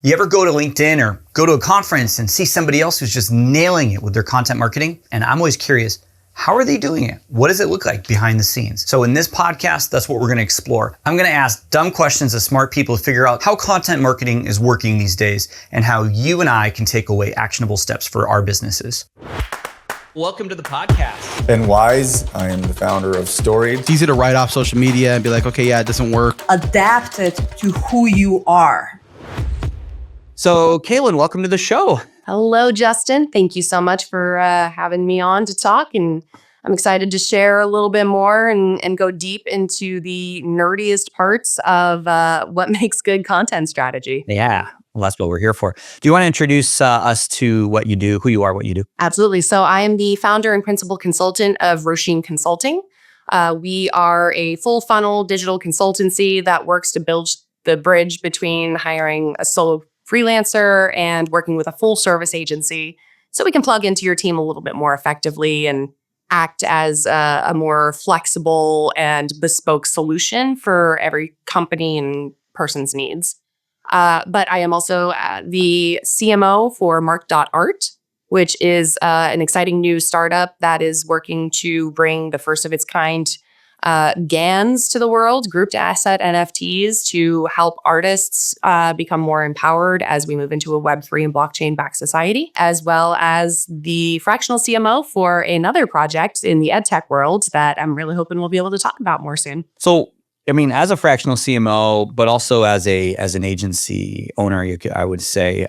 You ever go to LinkedIn or go to a conference and see somebody else who's just nailing it with their content marketing? And I'm always curious, how are they doing it? What does it look like behind the scenes? So in this podcast, that's what we're gonna explore. I'm gonna ask dumb questions of smart people to figure out how content marketing is working these days and how you and I can take away actionable steps for our businesses. Welcome to the podcast. Ben Wise, I am the founder of Storied. It's easy to write off social media and be like, okay, yeah, it doesn't work. Adapt it to who you are. So Caitlin, welcome to the show. Hello, Justin. Thank you so much for having me on to talk. And I'm excited to share a little bit more and go deep into the nerdiest parts of what makes good content strategy. Yeah, well, that's what we're here for. Do you want to introduce us to what you do, who you are, what you do? Absolutely. So I am the founder and principal consultant of Roisin Consulting. We are a full funnel digital consultancy that works to build the bridge between hiring a solo freelancer and working with a full service agency so we can plug into your team a little bit more effectively and act as a more flexible and bespoke solution for every company and person's needs. But I am also the CMO for Mark.art, which is an exciting new startup that is working to bring the first of its kind GANs to the world, grouped asset NFTs, to help artists become more empowered as we move into a Web3 and blockchain-backed society, as well as the fractional CMO for another project in the edtech world that I'm really hoping we'll be able to talk about more soon. So, I mean, as a fractional CMO, but also as an agency owner, I would say,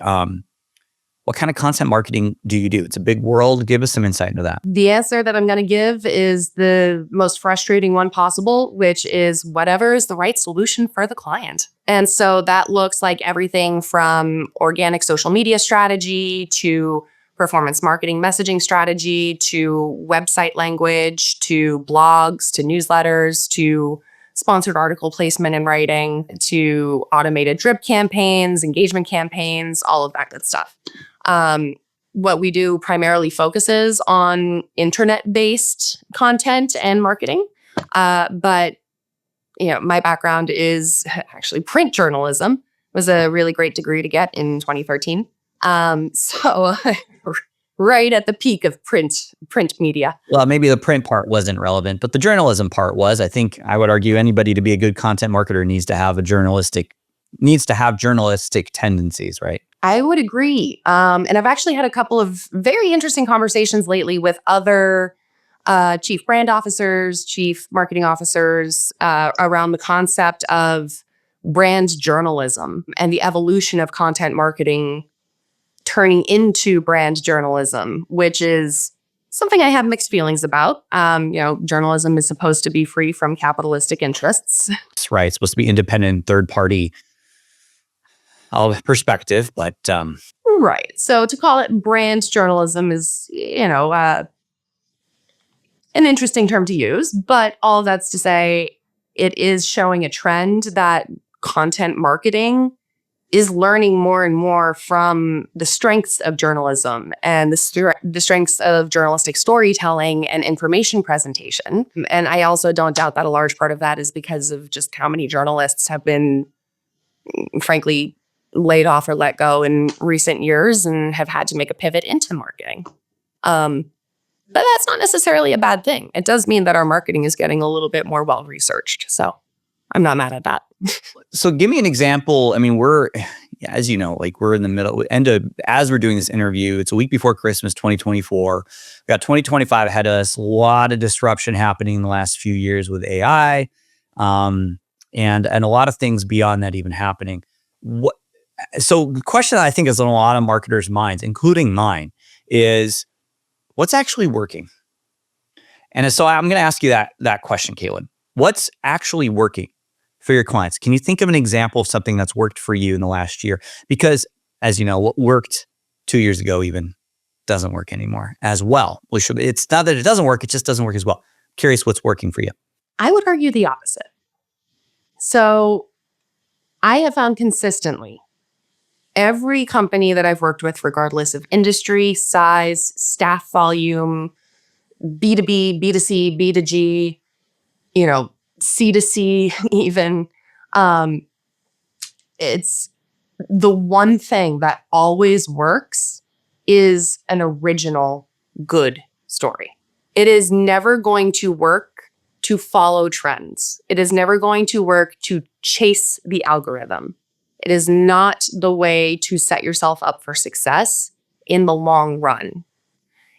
what kind of content marketing do you do? It's a big world. Give us some insight into that. The answer that I'm going to give is the most frustrating one possible, which is whatever is the right solution for the client. And so that looks like everything from organic social media strategy to performance marketing messaging strategy to website language to blogs to newsletters to sponsored article placement and writing to automated drip campaigns, engagement campaigns, all of that good stuff. What we do primarily focuses on internet-based content and marketing. But my background is actually print journalism. It was a really great degree to get in 2013. So right at the peak of print media. Well, maybe the print part wasn't relevant, but the journalism part was. I think I would argue anybody to be a good content marketer needs to have journalistic tendencies, right? I would agree. And I've actually had a couple of very interesting conversations lately with other chief brand officers, chief marketing officers around the concept of brand journalism and the evolution of content marketing turning into brand journalism, which is something I have mixed feelings about. Journalism is supposed to be free from capitalistic interests. That's right. It's supposed to be independent, third party perspective, but right. So to call it brand journalism is, an interesting term to use, but all that's to say it is showing a trend that content marketing is learning more and more from the strengths of journalism and the strengths of journalistic storytelling and information presentation. And I also don't doubt that a large part of that is because of just how many journalists have been, frankly, laid off or let go in recent years and have had to make a pivot into marketing. But that's not necessarily a bad thing. It does mean that our marketing is getting a little bit more well-researched. So I'm not mad at that. So give me an example. I mean, as you know, we're in the middle, as we're doing this interview, it's a week before Christmas, 2024. We got 2025 ahead of us. A lot of disruption happening in the last few years with AI, and a lot of things beyond that even happening. So the question that I think is on a lot of marketers' minds, including mine, is what's actually working? And so I'm going to ask you that question, Caitlin. What's actually working for your clients? Can you think of an example of something that's worked for you in the last year? Because, as you know, what worked 2 years ago even doesn't work anymore as well. It's not that it doesn't work, it just doesn't work as well. Curious what's working for you. I would argue the opposite. So I have found consistently every company that I've worked with, regardless of industry, size, staff volume, B2B, B2C, B2G, C2C even, it's the one thing that always works is an original good story. It is never going to work to follow trends. It is never going to work to chase the algorithm. It is not the way to set yourself up for success in the long run.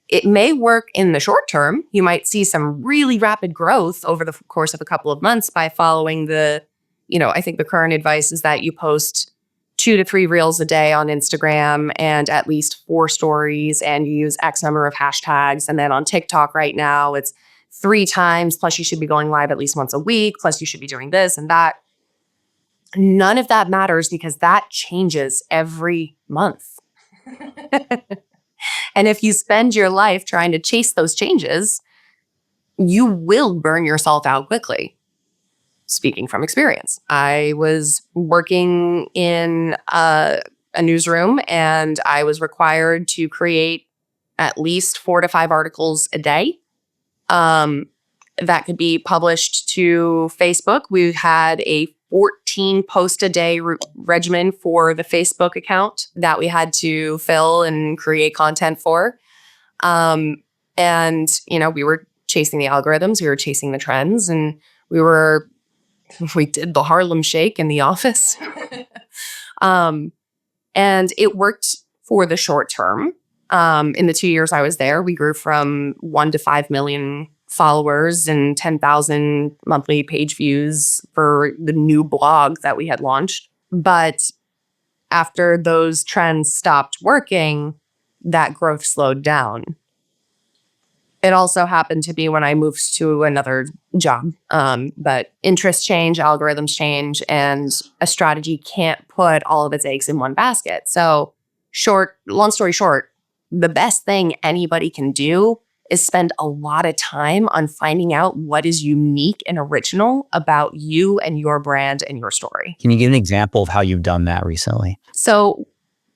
It may work in the short term. You might see some really rapid growth over the course of a couple of months by following I think the current advice is that you post 2 to 3 reels a day on Instagram and at least 4 stories, and you use X number of hashtags. And then on TikTok right now, it's 3 times, plus you should be going live at least once a week, plus you should be doing this and that. None of that matters because that changes every month. And if you spend your life trying to chase those changes, you will burn yourself out quickly. Speaking from experience, I was working in a newsroom and I was required to create at least 4 to 5 articles a day that could be published to Facebook. We had a 14 post a day regimen for the Facebook account that we had to fill and create content for. And, we were chasing the algorithms, we were chasing the trends, and we did the Harlem Shake in the office. And it worked for the short term. In the 2 years I was there, we grew from 1 to 5 million followers and 10,000 monthly page views for the new blog that we had launched. But after those trends stopped working, that growth slowed down. It also happened to be when I moved to another job. But interests change, algorithms change, and a strategy can't put all of its eggs in one basket. So long story short, the best thing anybody can do is spend a lot of time on finding out what is unique and original about you and your brand and your story. Can you give an example of how you've done that recently? So,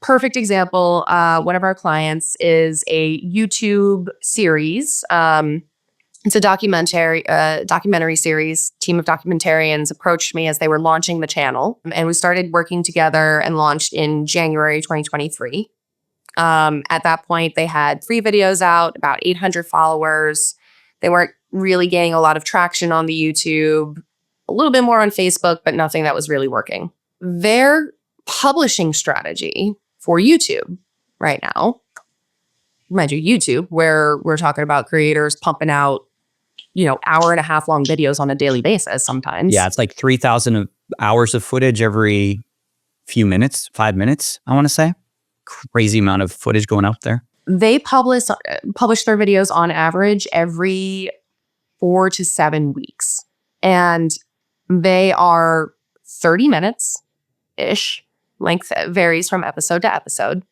perfect example, one of our clients is a YouTube series. It's a documentary series. Team of documentarians approached me as they were launching the channel, and we started working together and launched in January 2023. At that point, they had 3 videos out, about 800 followers. They weren't really gaining a lot of traction on the YouTube, a little bit more on Facebook, but nothing that was really working. Their publishing strategy for YouTube right now, mind you, YouTube, where we're talking about creators pumping out, hour and a half long videos on a daily basis sometimes. Yeah, it's like 3,000 hours of footage every few minutes, 5 minutes, I want to say. Crazy amount of footage going out there. They publish their videos on average every 4 to 7 weeks. And they are 30 minutes-ish. Length varies from episode to episode.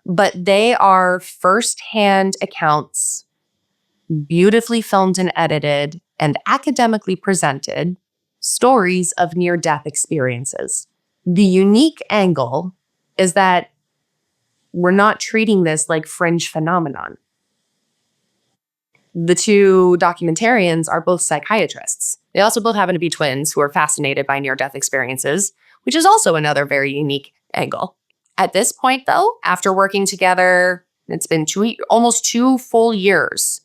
But they are first-hand accounts, beautifully filmed and edited, and academically presented stories of near-death experiences. The unique angle is that we're not treating this like fringe phenomenon. The 2 documentarians are both psychiatrists. They also both happen to be twins who are fascinated by near-death experiences, which is also another very unique angle. At this point, though, after working together, it's been almost 2 full years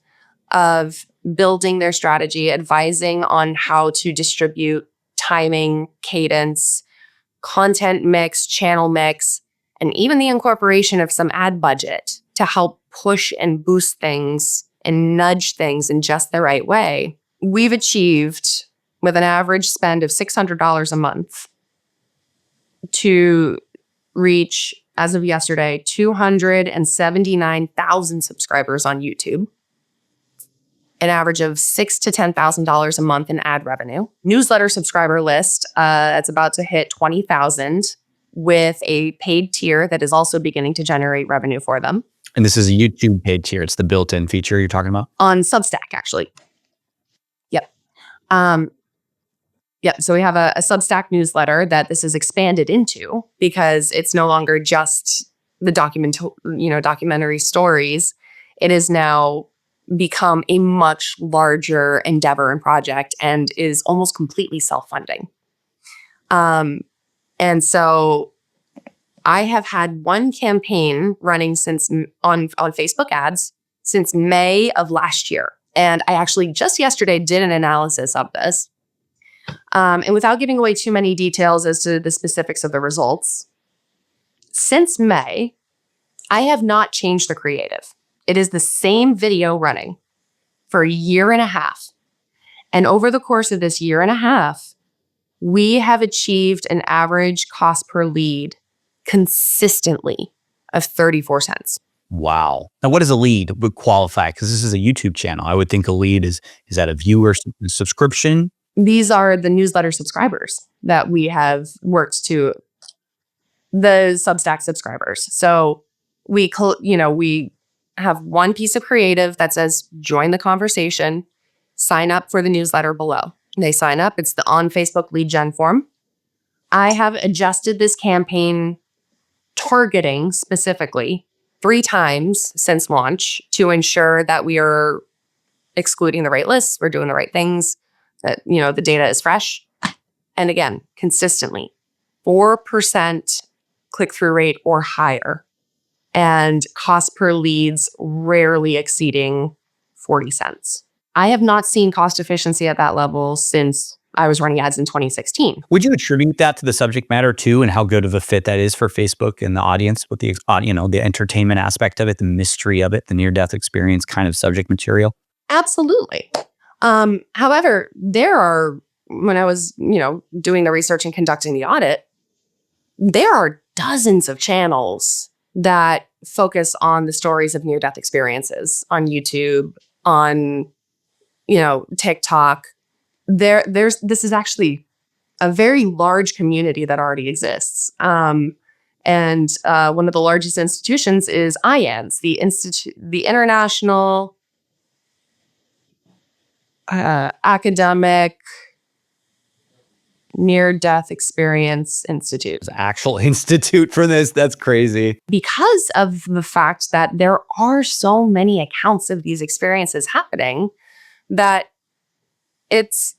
of building their strategy, advising on how to distribute, timing, cadence, content mix, channel mix, and even the incorporation of some ad budget to help push and boost things and nudge things in just the right way. We've achieved, with an average spend of $600 a month, to reach, as of yesterday, 279,000 subscribers on YouTube, an average of $6,000 to $10,000 a month in ad revenue. Newsletter subscriber list that's about to hit 20,000, with a paid tier that is also beginning to generate revenue for them. And this is a YouTube paid tier. It's the built-in feature you're talking about? On Substack, actually. Yep. So we have a Substack newsletter that this is expanded into because it's no longer just the documentary stories. It has now become a much larger endeavor and project and is almost completely self-funding. And so I have had one campaign running since on Facebook ads since May of last year. And I actually just yesterday did an analysis of this. And without giving away too many details as to the specifics of the results, since May, I have not changed the creative. It is the same video running for a year and a half. And over the course of this year and a half, we have achieved an average cost per lead consistently of 34 cents. Wow. Now, what does a lead would qualify? Because this is a YouTube channel. I would think a lead is that a viewer subscription? These are the newsletter subscribers that we have worked to, the Substack subscribers. So we have one piece of creative that says, join the conversation, sign up for the newsletter below. They sign up. It's the on Facebook lead gen form. I have adjusted this campaign targeting specifically 3 times since launch to ensure that we are excluding the right lists, we're doing the right things, that the data is fresh. And again, consistently 4% click-through rate or higher, and cost per leads rarely exceeding 40 cents. I have not seen cost efficiency at that level since I was running ads in 2016. Would you attribute that to the subject matter too, and how good of a fit that is for Facebook and the audience with the the entertainment aspect of it, the mystery of it, the near-death experience kind of subject material? Absolutely. However, when I was doing the research and conducting the audit, there are dozens of channels that focus on the stories of near-death experiences on YouTube, on TikTok. This is actually a very large community that already exists. And one of the largest institutions is IANS, the International Academic Near-Death Experience Institute. There's an actual institute for this. That's crazy. Because of the fact that there are so many accounts of these experiences happening, that it's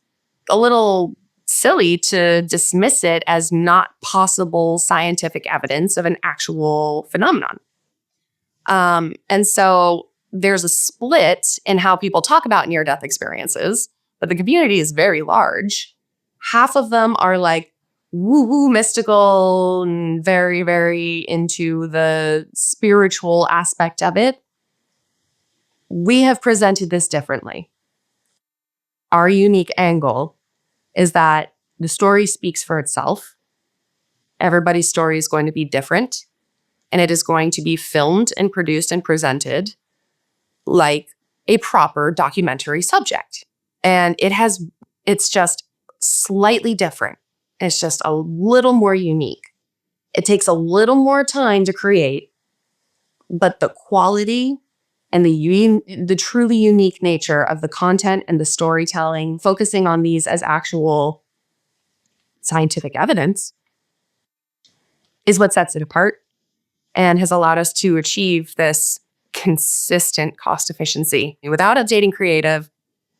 a little silly to dismiss it as not possible scientific evidence of an actual phenomenon. And so there's a split in how people talk about near-death experiences, but the community is very large. Half of them are like woo-woo mystical and very, very into the spiritual aspect of it. We have presented this differently. Our unique angle is that the story speaks for itself. Everybody's story is going to be different, and it is going to be filmed and produced and presented like a proper documentary subject. And it's just slightly different. It's just a little more unique. It takes a little more time to create, but the quality and the truly unique nature of the content and the storytelling, focusing on these as actual scientific evidence, is what sets it apart and has allowed us to achieve this consistent cost efficiency without updating creative,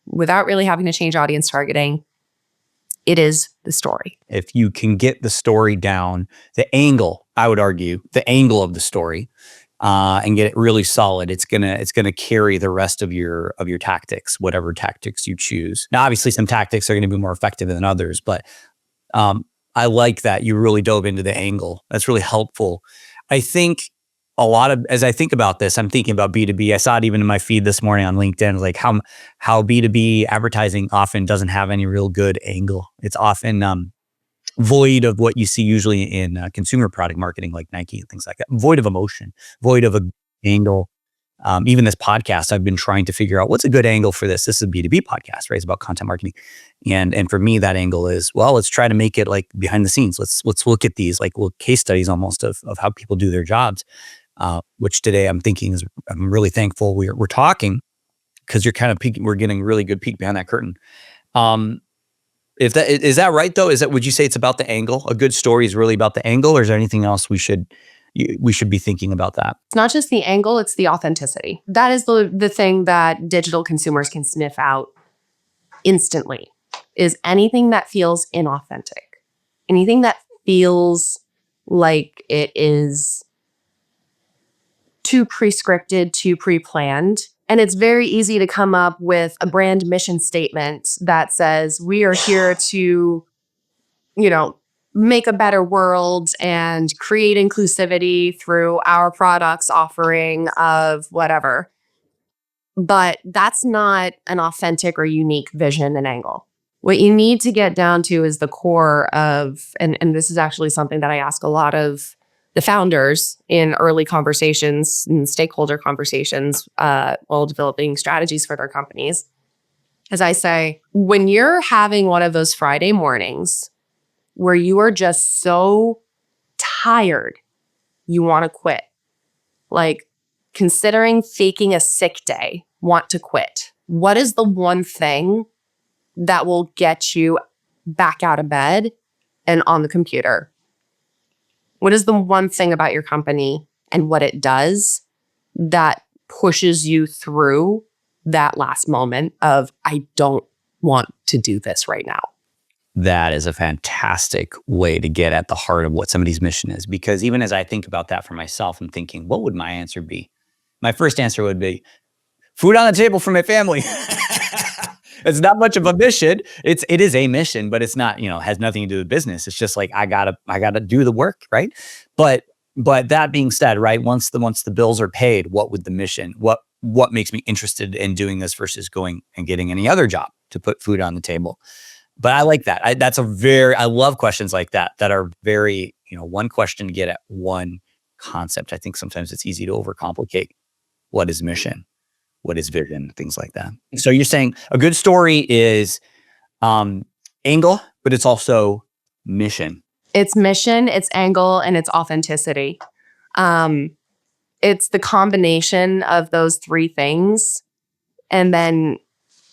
without really having to change audience targeting. It is the story. If you can get the story down, the angle, I would argue, the angle of the story, and get it really solid, it's gonna carry the rest of your tactics, whatever tactics you choose. Now, obviously, some tactics are going to be more effective than others, but I like that you really dove into the angle. That's really helpful. I think as I think about this, I'm thinking about B2B. I saw it even in my feed this morning on LinkedIn, like how B2B advertising often doesn't have any real good angle. It's often void of what you see usually in consumer product marketing, like Nike and things like that. Void of emotion, void of an angle. Even this podcast, I've been trying to figure out what's a good angle for this. This is a B2B podcast, right? It's about content marketing. And for me, that angle is, well, let's try to make it like behind the scenes. Let's look at these like little case studies almost of how people do their jobs. Which today I'm really thankful we're talking, because you're kind of peeking, we're getting a really good peek behind that curtain. If that is that right though? Would you say it's about the angle? A good story is really about the angle, or is there anything else we should be thinking about that? It's not just the angle, it's the authenticity. That is the thing that digital consumers can sniff out instantly, is anything that feels inauthentic, anything that feels like it is too prescripted, too pre-planned. And it's very easy to come up with a brand mission statement that says, we are here to, make a better world and create inclusivity through our products offering of whatever. But that's not an authentic or unique vision and angle. What you need to get down to is the core of, and this is actually something that I ask a lot of the founders in early conversations and stakeholder conversations while developing strategies for their companies. As I say, when you're having one of those Friday mornings where you are just so tired, you want to quit. Like considering faking a sick day, want to quit. What is the one thing that will get you back out of bed and on the computer? What is the one thing about your company and what it does that pushes you through that last moment of, I don't want to do this right now? That is a fantastic way to get at the heart of what somebody's mission is. Because even as I think about that for myself, I'm thinking, what would my answer be? My first answer would be food on the table for my family. It's not much of a mission. It is a mission, but it's not, has nothing to do with business. It's just like, I gotta do the work, right? But that being said, right, once the bills are paid, what would the mission, what makes me interested in doing this versus going and getting any other job to put food on the table? But I like that. I love questions like that are very, one question to get at one concept. I think sometimes it's easy to overcomplicate what is mission, what is vision, things like that. So you're saying a good story is angle, but it's also mission. It's mission, it's angle, and it's authenticity. It's the combination of those three things, and then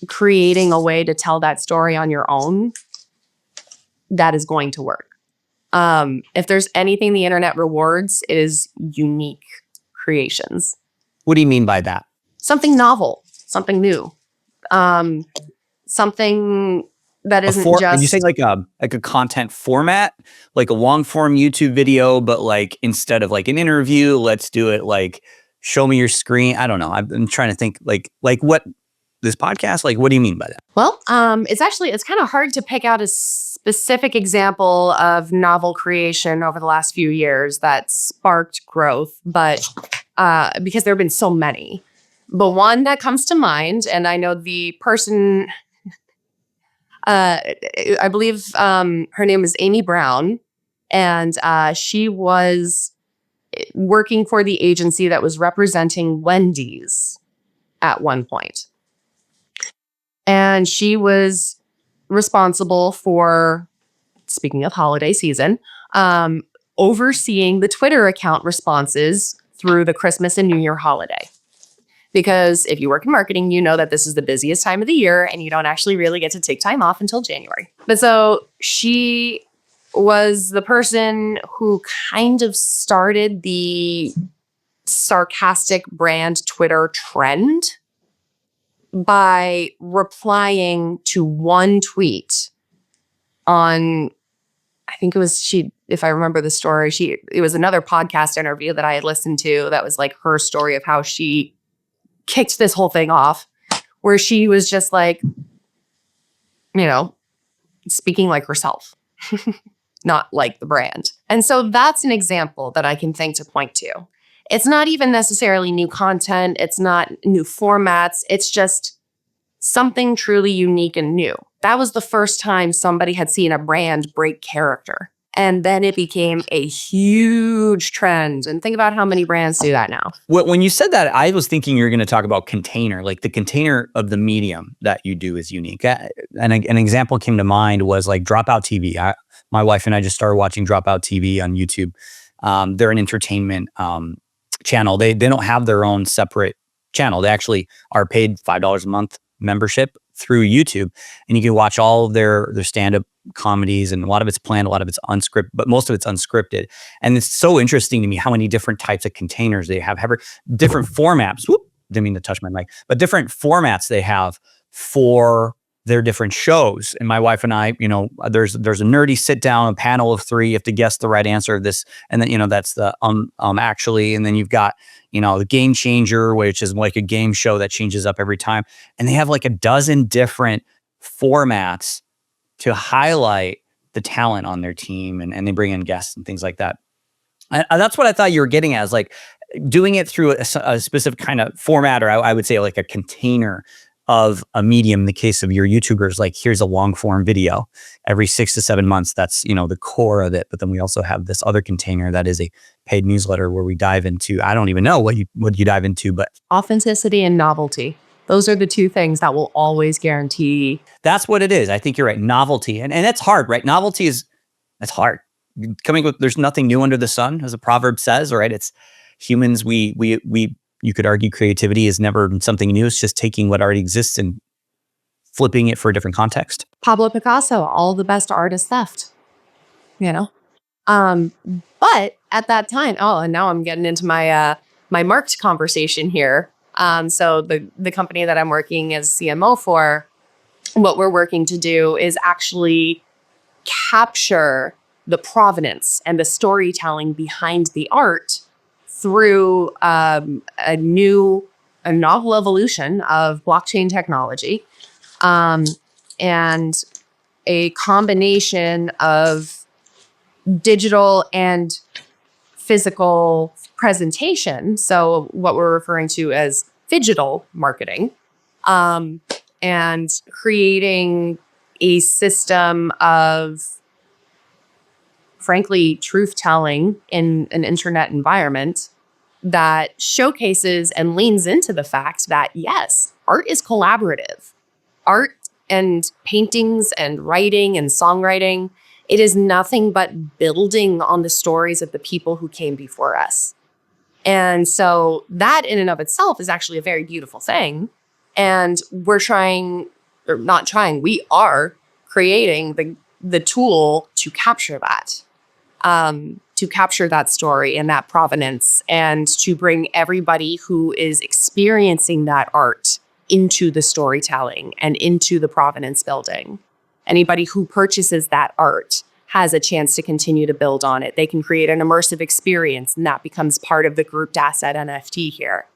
creating a way to tell that story on your own that is going to work. If there's anything the internet rewards, it is unique creations. What do you mean by that? Something novel, something new, something that isn't just. You say like a content format, like a long form YouTube video, but like instead of like an interview, let's do it like show me your screen. I don't know. I'm trying to think like what this podcast, like what do you mean by that? Well, it's kind of hard to pick out a specific example of novel creation over the last few years that sparked growth, but because there have been so many. But one that comes to mind, and I know the person, I believe her name is Amy Brown, and she was working for the agency that was representing Wendy's at one point. And she was responsible for, speaking of holiday season, overseeing the Twitter account responses through the Christmas and New Year holiday. Because if you work in marketing, you know that this is the busiest time of the year and you don't actually really get to take time off until January. But so she was the person who kind of started the sarcastic brand Twitter trend by replying to one tweet on, I think it was if I remember the story, it was another podcast interview that I had listened to that was like her story of how she kicked this whole thing off, where she was just like, speaking like herself, not like the brand. And so that's an example that I can think to point to. It's not even necessarily new content. It's not new formats. It's just something truly unique and new. That was the first time somebody had seen a brand break character. And then it became a huge trend. And think about how many brands do that now. When you said that, I was thinking you were going to talk about container, like the container of the medium that you do is unique. And an example came to mind was like Dropout TV. My wife and I just started watching Dropout TV on YouTube. They're an entertainment channel. They don't have their own separate channel. They actually are paid $5 a month membership through YouTube, and you can watch all of their stand-up comedies, and a lot of it's planned, a lot of it's unscripted, but most of it's unscripted. And it's so interesting to me how many different types of containers they have different formats. Whoop, didn't mean to touch my mic, but different formats they have for their different shows. And my wife and I, there's a nerdy sit down, a panel of 3. You have to guess the right answer of this. And then, that's the actually. And then you've got, the Game Changer, which is like a game show that changes up every time. And they have like a dozen different formats to highlight the talent on their team. And they bring in guests and things like that. And that's what I thought you were getting at, is like doing it through a specific kind of format, or I would say like a container of a medium. In the case of your YouTubers, like here's a long form video every 6 to 7 months. That's, the core of it. But then we also have this other container that is a paid newsletter where we dive into, I don't even know what you dive into, but Authenticity and novelty. Those are the 2 things that will always guarantee. That's what it is. I think you're right. Novelty. And that's hard, right? Novelty that's hard. There's nothing new under the sun, as a proverb says, right? It's humans. You could argue creativity is never something new. It's just taking what already exists and flipping it for a different context. Pablo Picasso, all the best art is theft, But at that time, and now I'm getting into my my marked conversation here. So the company that I'm working as CMO for, what we're working to do is actually capture the provenance and the storytelling behind the art through a novel evolution of blockchain technology, and a combination of digital and physical presentation. So what we're referring to as phygital marketing, and creating a system of, frankly, truth-telling in an internet environment that showcases and leans into the fact that, yes, art is collaborative. Art and paintings and writing and songwriting, it is nothing but building on the stories of the people who came before us. And so that in and of itself is actually a very beautiful thing. And we are creating the tool to capture that. To capture that story and that provenance, and to bring everybody who is experiencing that art into the storytelling and into the provenance building. Anybody who purchases that art has a chance to continue to build on it. They can create an immersive experience, and that becomes part of the grouped asset NFT here.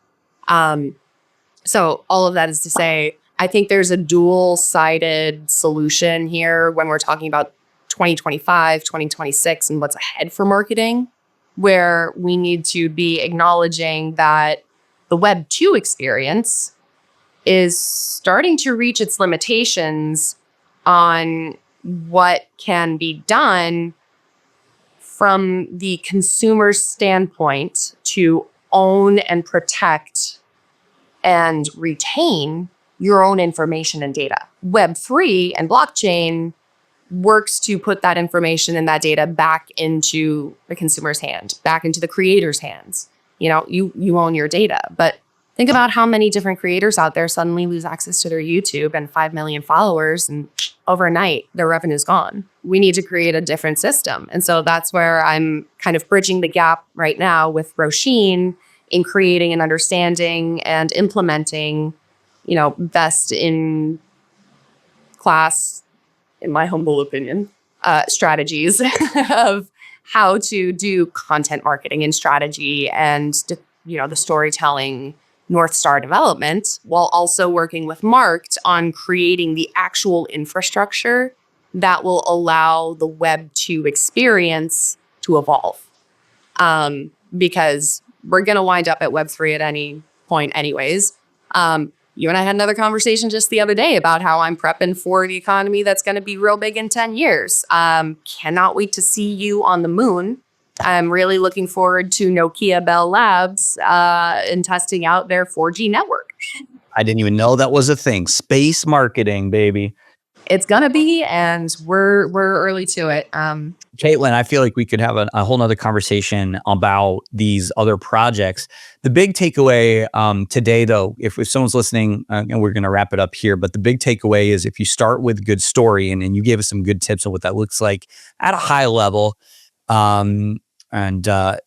So all of that is to say, I think there's a dual-sided solution here when we're talking about 2025, 2026, and what's ahead for marketing, where we need to be acknowledging that the Web 2 experience is starting to reach its limitations on what can be done from the consumer's standpoint to own and protect and retain your own information and data. Web3 and blockchain works to put that information and that data back into the consumer's hand, back into the creator's hands. You own your data, but think about how many different creators out there suddenly lose access to their YouTube and 5 million followers, and overnight their revenue's gone. We need to create a different system. And so that's where I'm kind of bridging the gap right now with Roisin in creating an understanding and implementing, best in class, in my humble opinion, strategies of how to do content marketing and strategy and, the storytelling North Star development, while also working with Marked on creating the actual infrastructure that will allow the Web 2 experience to evolve. Because we're going to wind up at Web 3 at any point anyways. You and I had another conversation just the other day about how I'm prepping for the economy that's going to be real big in 10 years. Cannot wait to see you on the moon. I'm really looking forward to Nokia Bell Labs and testing out their 4G network. I didn't even know that was a thing. Space marketing, baby. It's going to be, and we're early to it. Caitlin, I feel like we could have a whole nother conversation about these other projects. The big takeaway today, though, if someone's listening, and we're going to wrap it up here, but the big takeaway is if you start with good story, and you gave us some good tips on what that looks like at a high level, and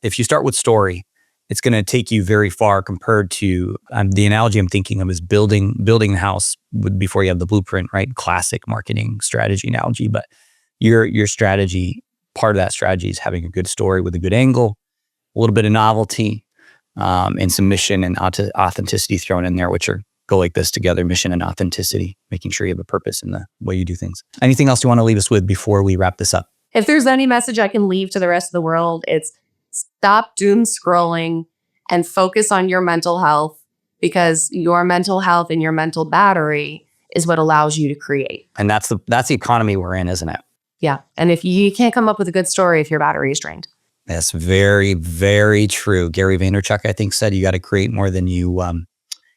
if you start with story it's going to take you very far compared to the analogy I'm thinking of is building the house before you have the blueprint, right? Classic marketing strategy analogy. But your strategy, part of that strategy is having a good story with a good angle, a little bit of novelty, and some mission and authenticity thrown in there, which go like this together: mission and authenticity, making sure you have a purpose in the way you do things. Anything else you want to leave us with before we wrap this up? If there's any message I can leave to the rest of the world, it's stop doom scrolling and focus on your mental health, because your mental health and your mental battery is what allows you to create. And that's the economy we're in, isn't it? Yeah. And if you can't come up with a good story if your battery is drained. That's very, very true. Gary Vaynerchuk, I think, said you got to create more than you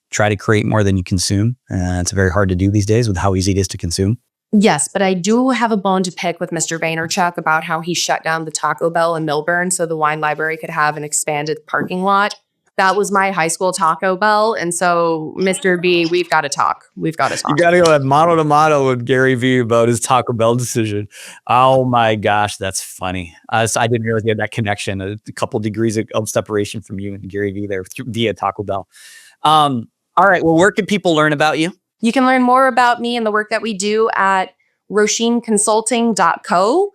try to create more than you consume. It's very hard to do these days with how easy it is to consume. Yes, but I do have a bone to pick with Mr. Vaynerchuk about how he shut down the Taco Bell in Millburn so the wine library could have an expanded parking lot. That was my high school Taco Bell. And so, Mr. B, we've got to talk. We've got to talk. You got to go at mano to mano with Gary Vee about his Taco Bell decision. Oh my gosh, that's funny. So I didn't realize you had that connection, a couple degrees of separation from you and Gary Vee there via Taco Bell. All right, well, where can people learn about you? You can learn more about me and the work that we do at roshinconsulting.co.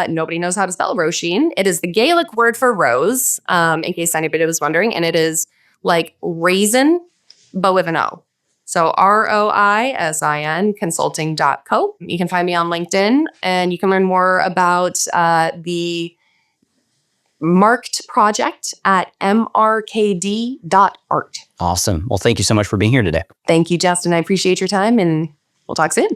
Nobody knows how to spell Roisin. It is the Gaelic word for rose, in case anybody was wondering. And it is like raisin, but with an O. So ROISIN consulting.co. You can find me on LinkedIn, and you can learn more about the Marked project at mrkd.art. Awesome. Well, thank you so much for being here today. Thank you, Justin. I appreciate your time, and we'll talk soon.